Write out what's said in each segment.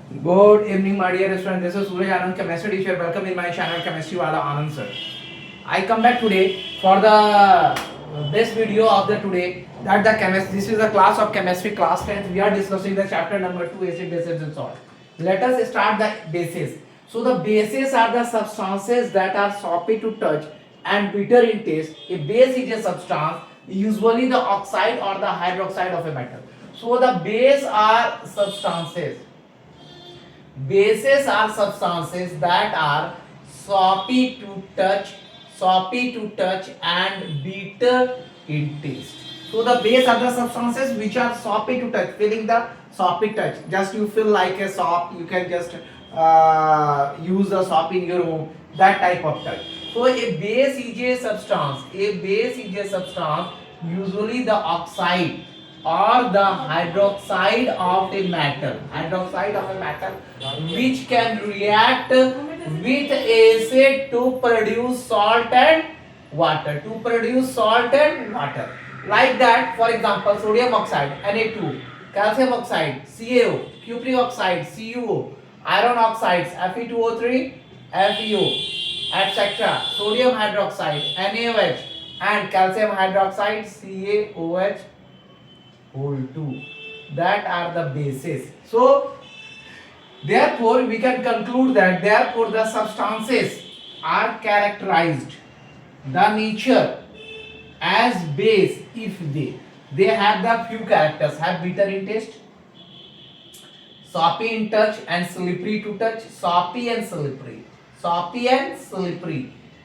Good evening, my dear students. This is Suraj Anand, chemistry teacher. Welcome in my channel, Chemistry Wala Anand sir. I come back today for the best video of the today. That the chemist. This is a class of chemistry, class 10th. We are discussing the chapter number 2, acid, bases, and salt. Let us start the bases. So the bases are the substances that are soppy to touch and bitter in taste. A base is a substance, usually the oxide or the hydroxide of a metal. So the base are substances. Bases are substances that are soppy to touch and bitter in taste. So the base are the substances which are soppy to touch, feeling the soppy touch. Just you feel like a sop, you can just use the sop in your home, that type of touch. So a base is a substance. A base is a substance, usually the oxide or the hydroxide of a metal, which can react with acid to produce salt and water, like that. For example, sodium oxide Na2, calcium oxide CaO, cupric oxide CuO, iron oxides Fe2O3, FeO, etc. Sodium hydroxide NaOH and calcium hydroxide CaOH whole 2, that are the bases. So therefore we can conclude that therefore the substances are characterized the nature as base if they have the few characters: have bitter in taste, soppy in touch and slippery to touch, soppy and slippery,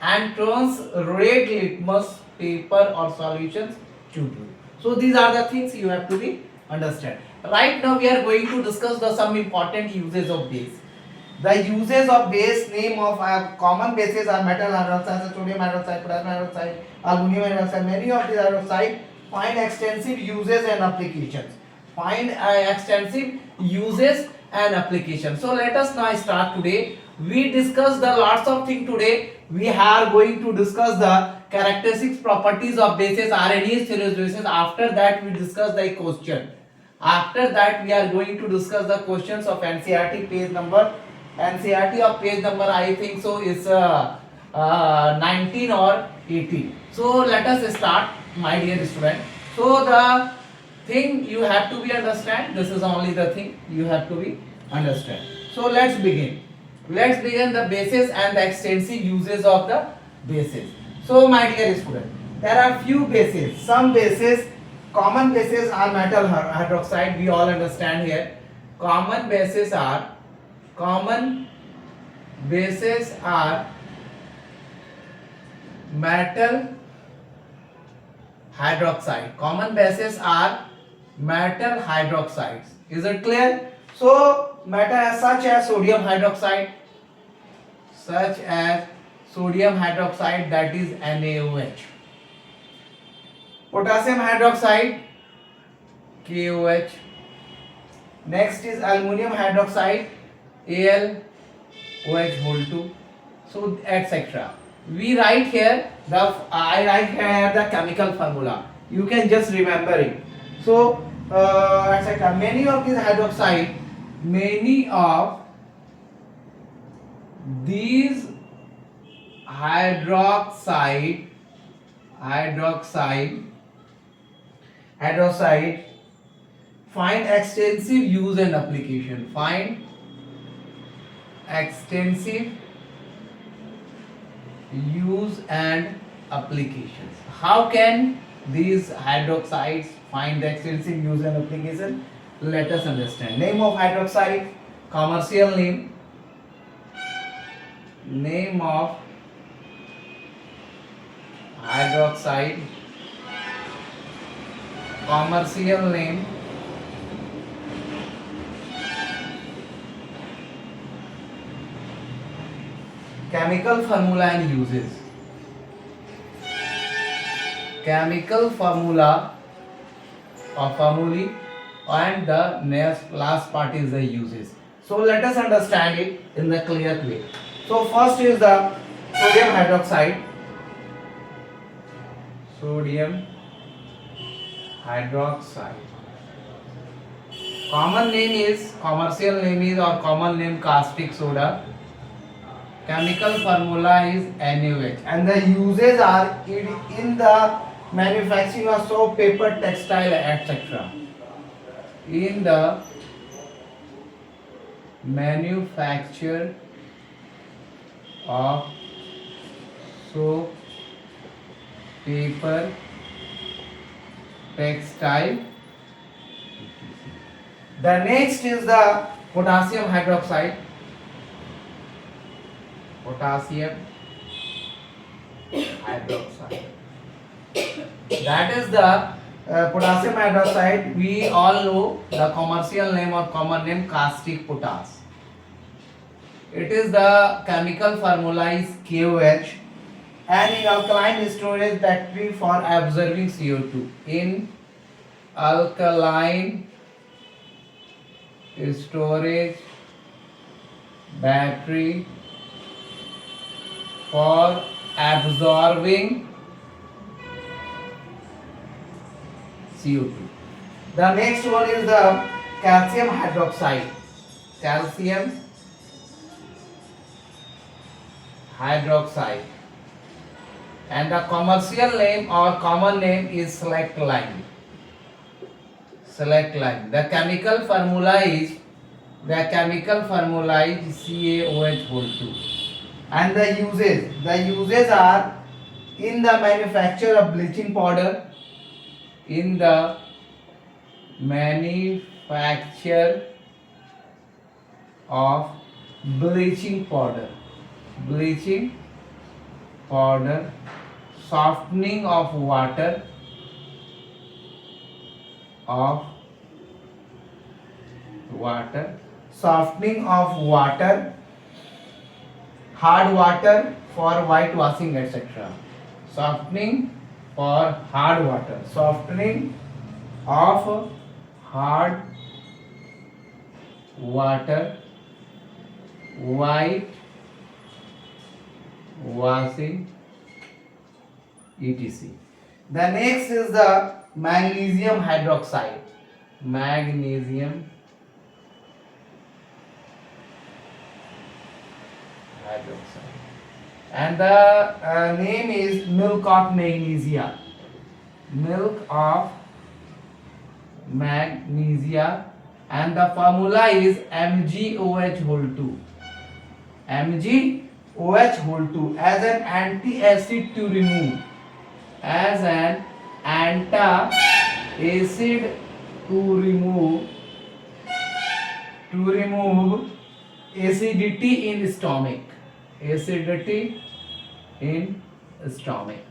and turns red litmus paper or solutions to blue. So these are the things you have to be understand. Right now we are going to discuss the some important uses of base. The uses of base: name of common bases are metal hydroxide, sodium hydroxide, potassium hydroxide, aluminum hydroxide. Many of these hydroxide find extensive uses and applications. So let us now start today. We discuss the lots of things today. We are going to discuss the characteristics, properties of bases, RNAs, serous bases. After that we discuss the question. After that we are going to discuss the questions of NCERT page number. NCERT of page number I think so is 19 or 18. So let us start, my dear student. So the thing you have to be understand, this is only the thing you have to be understand. So let's begin the bases and the extensive uses of the bases. So my dear student, there are few bases. Some bases, common bases are metal hydroxide, we all understand here. Common bases are metal hydroxide. Common bases are metal hydroxides. Is it clear? So metal such as sodium hydroxide, that is NaOH. Potassium hydroxide, KOH. Next is aluminum hydroxide, AlOH whole 2. So etc. I write here the chemical formula. You can just remember it. So etc. Many of these hydroxide find extensive use and application. How can these hydroxides find the extensive use and application? Let us understand. Name of hydroxide, commercial name of hydroxide, commercial name, chemical formula and uses. Chemical formula or formulae, and the next last part is the uses. So let us understand it in the clear way. So first is the sodium hydroxide. Sodium hydroxide. common name is, commercial name is or common name caustic soda. Chemical formula is NaOH, and the uses are in the manufacturing of soap, paper, textile, etc. In the manufacture of soap, paper, textile. The next is the potassium hydroxide. Potassium hydroxide. That is the potassium hydroxide. We all know the commercial name or common name caustic potash. It is the chemical formula is KOH, and in alkaline storage battery for absorbing CO2. In alkaline storage battery for absorbing CO2. The next one is the calcium hydroxide. Calcium hydroxide, and the commercial name or common name is select line. Select line. The chemical formula is CaOH whole 2. And the uses are in the manufacture of bleaching powder. In the manufacture of bleaching powder, softening of water, softening of water, hard water for white washing, etc. Softening for hard water, softening of hard water, white washing, etc. The next is the magnesium hydroxide. Magnesium hydroxide, and the name is milk of magnesia. Milk of magnesia, and the formula is MgOH whole 2. MgOH whole 2 as an anti-acid to remove. As an anti-acid to remove acidity in stomach. Acidity in stomach.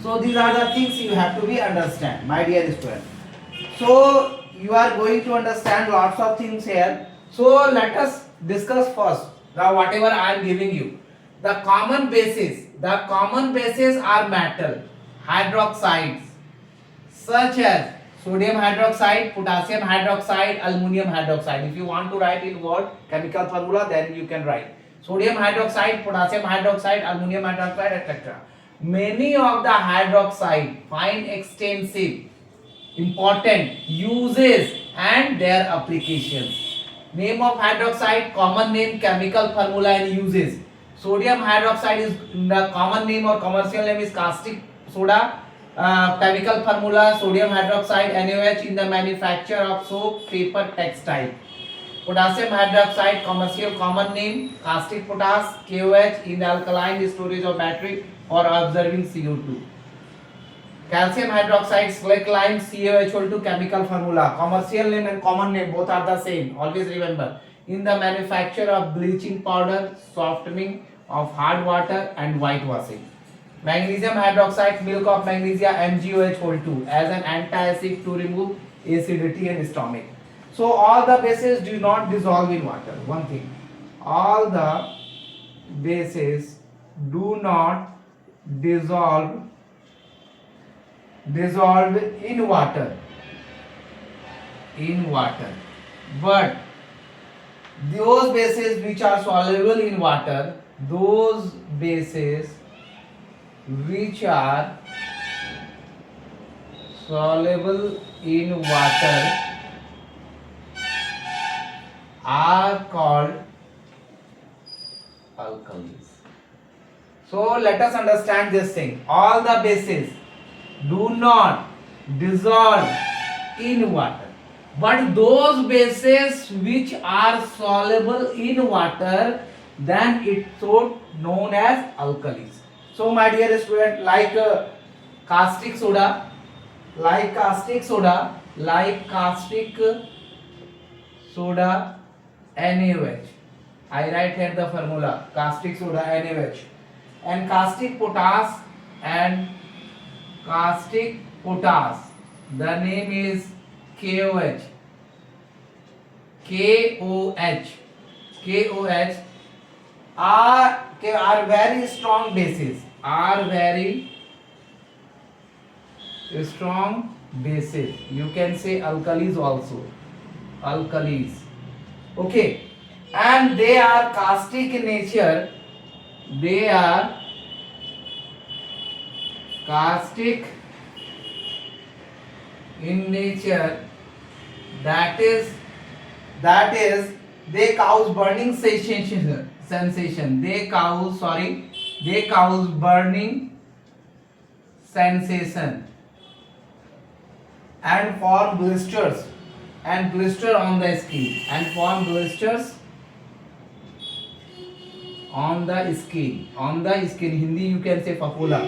So these are the things you have to be understand, my dear student. So you are going to understand lots of things here. So let us discuss first the whatever I am giving you. The common bases. The common bases are metal hydroxides such as sodium hydroxide, potassium hydroxide, aluminum hydroxide. If you want to write in word chemical formula, then you can write sodium hydroxide, potassium hydroxide, aluminum hydroxide, etc. Many of the hydroxide find extensive, important uses and their applications. Name of hydroxide, common name, chemical formula and uses. Sodium hydroxide is the common name or commercial name is caustic soda. Chemical formula sodium hydroxide NaOH in the manufacture of soap, paper, textile. Potassium hydroxide commercial common name caustic potash KOH in the alkaline storage of battery for observing CO2. Calcium hydroxide select line CaOH2 chemical formula. Commercial name and common name both are the same. Always remember. In the manufacture of bleaching powder, softening of hard water and whitewashing. Magnesium hydroxide milk of magnesia MgOH2 as an anti-acid to remove acidity in stomach. So all the bases do not dissolve in water. One thing, all the bases do not dissolve in water. But those bases which are soluble in water, those bases which are soluble in water are called alkalis. So let us understand this thing. All the bases do not dissolve in water, but those bases which are soluble in water, then it so known as alkalis. So my dear student, like caustic soda, like caustic soda, like caustic soda NaOH. I write here the formula caustic soda NaOH, and caustic potash and caustic potash. The name is KOH. KOH. KOH are very strong bases. Are very strong bases. You can say alkalis also. Alkalis. Okay. And they are caustic in nature. They are caustic in nature. That is they cause burning sensation. They cause burning sensation and form blisters and blister on the skin and form blisters on the skin. Hindi you can say papula.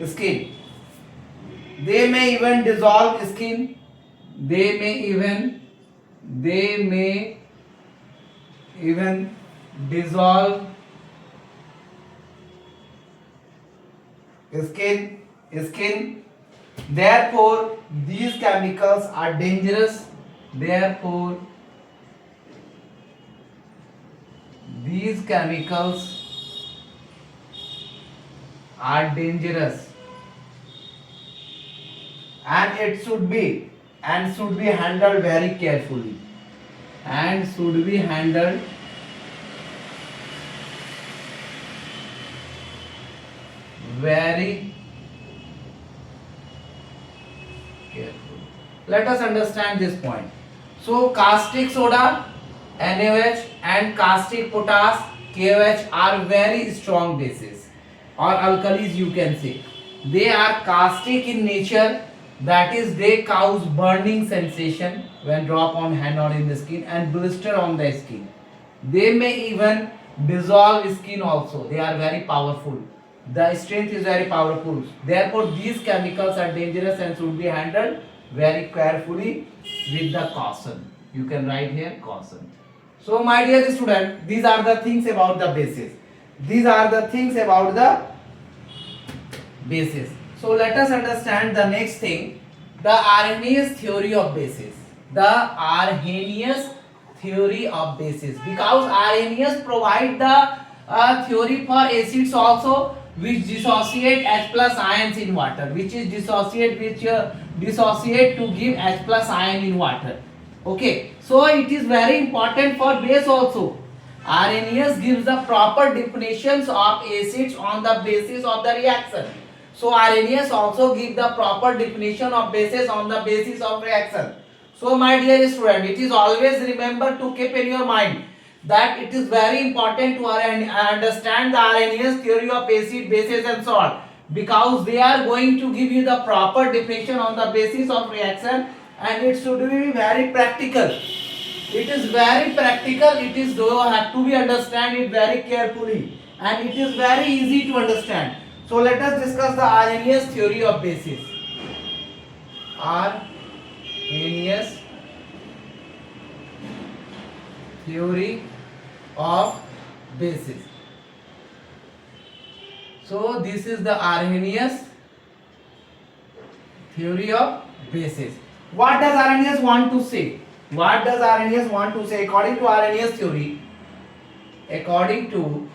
Skin. They may even dissolve skin. They may even dissolve skin. Therefore these chemicals are dangerous. Therefore these chemicals are dangerous, and it should be handled very carefully, and should be handled very carefully. Let us understand this point. So caustic soda NaOH and caustic potash KOH are very strong bases or alkalis, you can say. They are caustic in nature, that is they cause burning sensation when drop on hand or in the skin and blister on the skin. They may even dissolve skin also. They are very powerful. The strength is very powerful. Therefore these chemicals are dangerous and should be handled very carefully with the caution. You can write here caution. So my dear student, these are the things about the bases. These are the things about the bases. So let us understand the next thing, the Arrhenius theory of bases. The Arrhenius theory of bases, because Arrhenius provide the theory for acids also, which dissociate H plus ions in water, which is dissociate to give H plus ion in water. Okay, so it is very important for base also. Arrhenius gives the proper definitions of acids on the basis of the reaction. So Arrhenius also gives the proper definition of bases on the basis of reaction. So my dear student, it is always remember to keep in your mind that it is very important to understand the Arrhenius theory of acid, bases and salt, because they are going to give you the proper definition on the basis of reaction, and it should be very practical. It is very practical. It is though have to be understand it very carefully, and it is very easy to understand. So let us discuss the Arrhenius theory of bases. Arrhenius theory of bases. So this is the Arrhenius theory of bases. What does Arrhenius want to say? What does Arrhenius want to say? According to Arrhenius theory, according to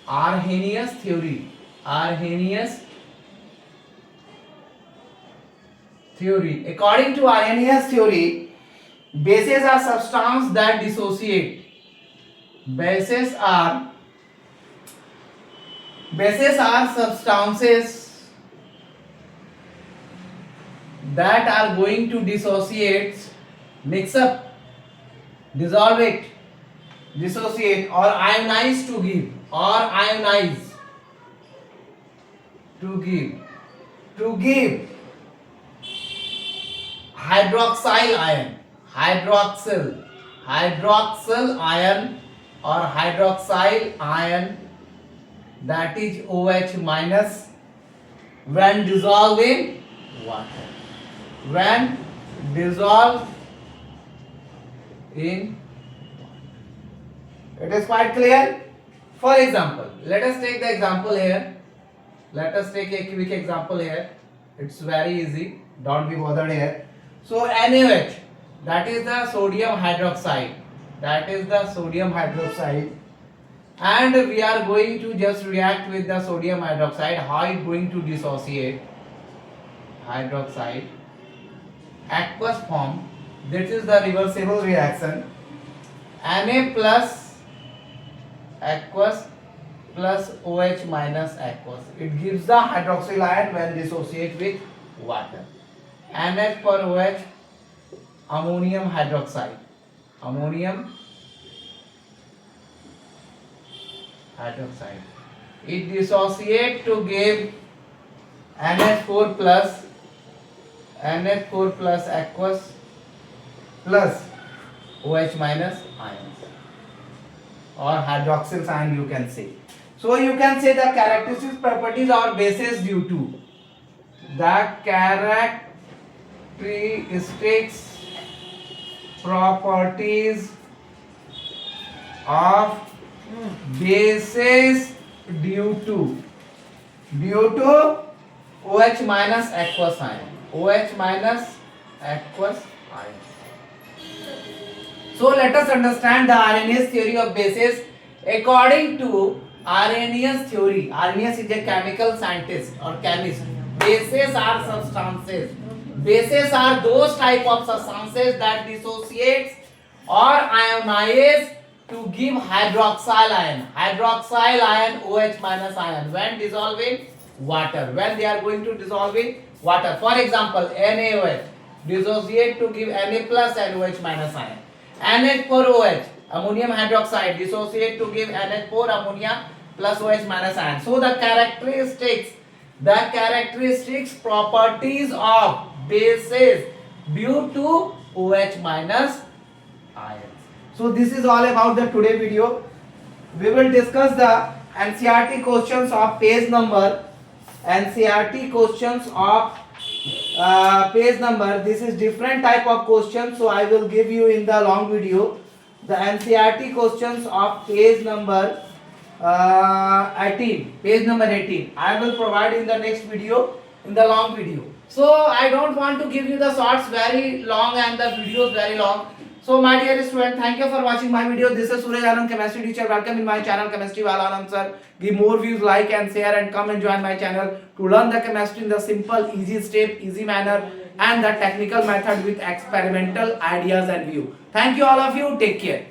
Arrhenius theory, according to Arrhenius theory, bases are substances that dissociate. Bases are substances that are going to dissociate mix up, dissolve it, dissociate, or ionize to give, or ionize to give hydroxyl ion, hydroxyl ion or hydroxyl ion, that is OH minus, when dissolved in water. When dissolved in, it is quite clear. For example, let us take the example here. Let us take a quick example here. It's very easy. Don't be bothered here. So NaOH, that is the sodium hydroxide. That is the sodium hydroxide. And we are going to just react with the sodium hydroxide. How it going to dissociate? Hydroxide, aqueous form. This is the reversible reaction. Na plus aqueous plus OH minus aqueous. It gives the hydroxyl ion when dissociate with water. NH for OH, ammonium hydroxide. Ammonium hydroxide. It dissociate to give NH4 plus aqueous plus OH minus ions, or hydroxyl ion you can say. So you can say the characteristics properties are bases due to the characteristics properties of bases due to OH minus aqueous ion, OH minus aqueous ion. So let us understand the Arrhenius theory of bases. According to Arrhenius theory, Arrhenius is a chemical scientist or chemist. Bases are substances. Bases are those type of substances that dissociates or ionize to give hydroxyl ion. Hydroxyl ion, OH minus ion, when dissolved in water. When they are going to dissolve in water. For example, NaOH dissociate to give Na plus and OH minus ion. NH4OH, ammonium hydroxide, dissociate to give NH4 ammonia plus OH minus ion. So the characteristics properties of bases due to OH minus ions. So this is all about the today video. We will discuss the NCERT questions of page number. NCERT questions of page number. This is different type of questions, so I will give you in the long video the NCERT questions of page number 18. Page number 18 I will provide in the next video, in the long video. So I don't want to give you the shorts very long and the videos very long. So my dear student, thank you for watching my video. This is Suraj Anand, chemistry teacher. Welcome in my channel Chemistry Wala Anand sir. Give more views, like and share, and come and join my channel to learn the chemistry in the simple, easy step, easy manner, and the technical method with experimental ideas and view. Thank you all of you. Take care.